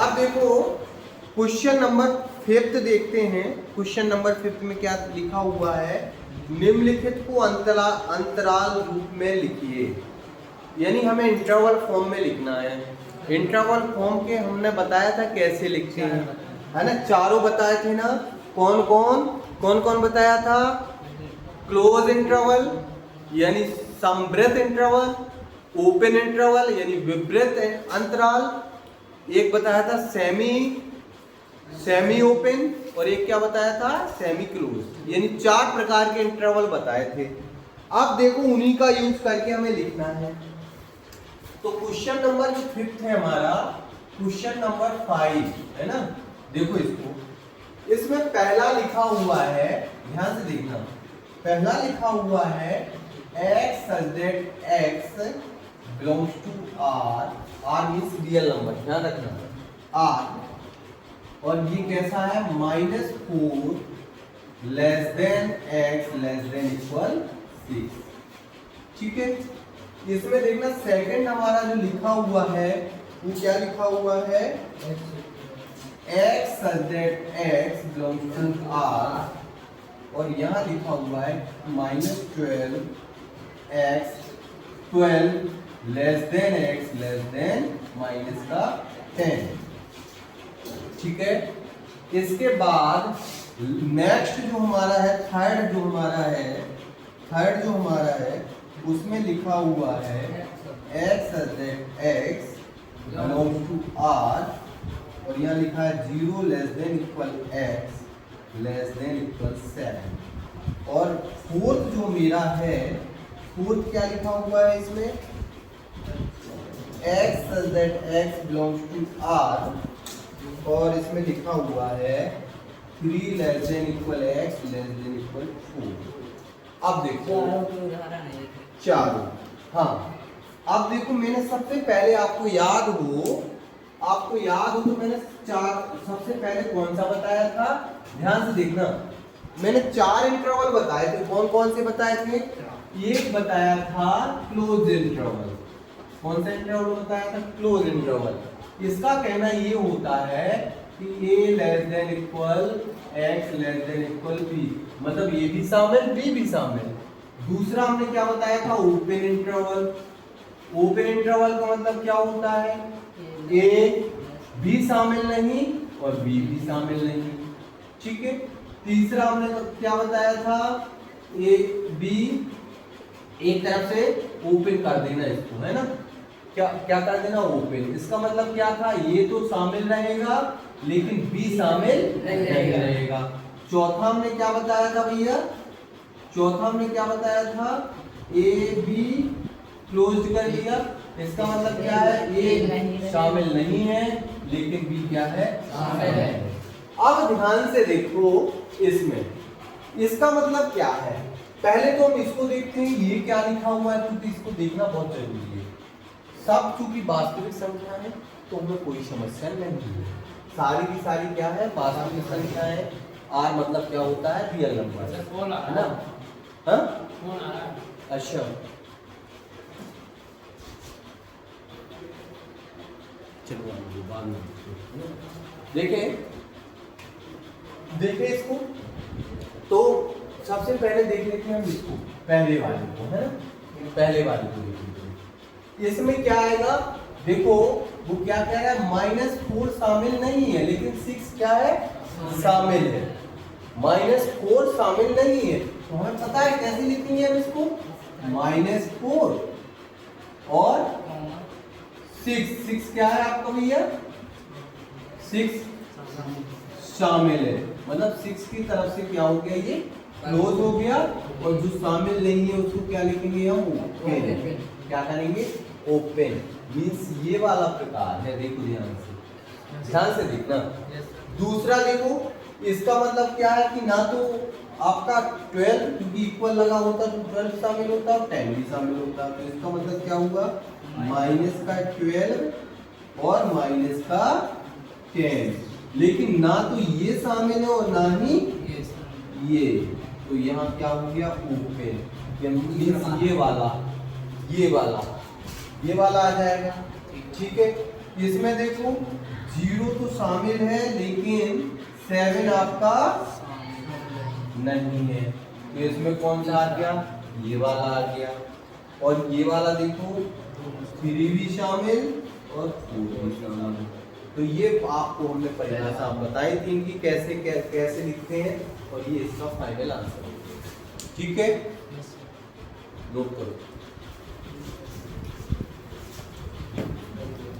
अब देखो question number 5 देखते हैं। क्वेश्चन नंबर 5 में क्या लिखा हुआ है, निम्नलिखित को अंतराल रूप में लिखिए। यानी हमें इंटरवल फॉर्म में लिखना है। इंटरवल फॉर्म के हमने बताया था कैसे लिखते हैं, है ना, चारों बताए थे ना। कौन कौन बताया था? क्लोज इंटरवल यानी समवृत्त इंटरवल, ओपन इंटरवल यानी विवृत अंतराल, एक बताया था सेमी ओपन, और एक क्या बताया था? Semi close. यानी 4 प्रकार के इंटरवल बताए थे। अब देखो उन्हीं का यूज करके हमें लिखना है। तो क्वेश्चन नंबर जो 5 है हमारा, क्वेश्चन नंबर 5 है ना। देखो इसको, इसमें पहला लिखा हुआ है, ध्यान से देखना, पहला लिखा हुआ है x such that x belongs to r, r means real number, ध्यान रखना r, और ये कैसा है? -4 less than x less than equal 6। ठीक है, इसमें देखना सेकंड हमारा जो लिखा हुआ है वो क्या लिखा हुआ है? x such that x belongs to r, और यहाँ लिखा हुआ है -12 x 12 less than x less than -10। ठीक है, इसके बाद नेक्स्ट जो हमारा है, थर्ड जो हमारा है उसमें लिखा हुआ है x x belongs to r, और यहाँ लिखा है 0 less than equal x less than equal 7। और फोर्थ जो मेरा है, फोर्थ क्या लिखा हुआ है इसमें? x such that x belongs to r, और इसमें लिखा हुआ है 3 less than equal x less than equal 4। अब देखो चारों, हाँ, अब देखो मैंने सबसे पहले आपको याद हो तो मैंने सबसे पहले कौन सा बताया था? ध्यान से देखना, मैंने 4 इंटरवल बताए थे। कौन कौन से बताए थे? एक बताया था क्लोज इंटरवल। कौन सा इंटरवल बताया था? Close interval. इसका कहना ये होता है कि a less than equal x less than equal b, मतलब ये भी शामिल b भी शामिल। दूसरा हमने क्या बताया था? Open interval. ओपन इंटरवल का मतलब क्या होता है? a भी शामिल नहीं और b भी शामिल नहीं। ठीक है, तीसरा हमने क्या बताया था? a b एक तरफ से ओपन कर देना इसको, है ना, क्या कर देना? ओपन। इसका मतलब क्या था? ये तो शामिल रहेगा लेकिन b शामिल नहीं रहेगा। चौथा हमने क्या बताया था भैया? चौथा हमने क्या बताया था? a b क्लोज कर लिया, इसका मतलब क्या है? a शामिल नहीं है लेकिन b क्या है? शामिल है। अब ध्यान से देखो इसमें, इसका मतलब क्या है? पहले तो हम इसको देखते हैं, ये क्या लिखा हुआ है, क्योंकि इसको देखना बहुत जरूरी है। सब चूंकि वास्तविक संख्या है तो हमें कोई समस्या नहीं है। सारी की सारी क्या है? वास्तविक संख्या है। r मतलब क्या होता है? रियल नंबर, है ना। हाँ, अच्छा, चलो बाद में देखें इसको। तो सबसे पहले देख लेते हैं हम इसको, पहले वाले को, है ना, पहले वाले को देख लेते हैं। इसमें क्या आएगा? देखो वो क्या कह रहा है? -4 शामिल नहीं है लेकिन 6 क्या है? शामिल है। -4 शामिल नहीं है तो हमें पता है कैसे लिखेंगे हम इसको? -4 और 6 क्या है आपका भैया? 6 शामिल है, मतलब 6 की तरफ से क्या हो गया? ये क्लोज हो गया, और जो शामिल नहीं है उसको क्या लिखेंगे हम? ओपन। क्या करेंगे? ओपन। मींस ये वाला प्रकार है। देखो ध्यान से देखना। दूसरा देखो, इसका मतलब क्या है कि ना तो आपका 12 क्योंकि इक्वल लगा होता तो 12 शामिल होता और 10 भी शामिल होता, तो इसका मतलब क्या हुआ? -12 और -10, लेकिन ना तो ये शामिल है और ना ही ये, तो यहाँ क्या हो गया? ओपन। ये वाला आ जाएगा। ठीक है, इसमें देखो जीरो तो शामिल है लेकिन 7 आपका नहीं है, तो इसमें कौन सा आ गया, ये वाला आ गया। और ये वाला देखो 3 भी शामिल और 4 भी शामिल। तो ये आपको हमने परिभाषा बताई थी इनकी कैसे लिखते हैं, और ये इसका फाइनल आंसर है। ठीक है, नोट करो।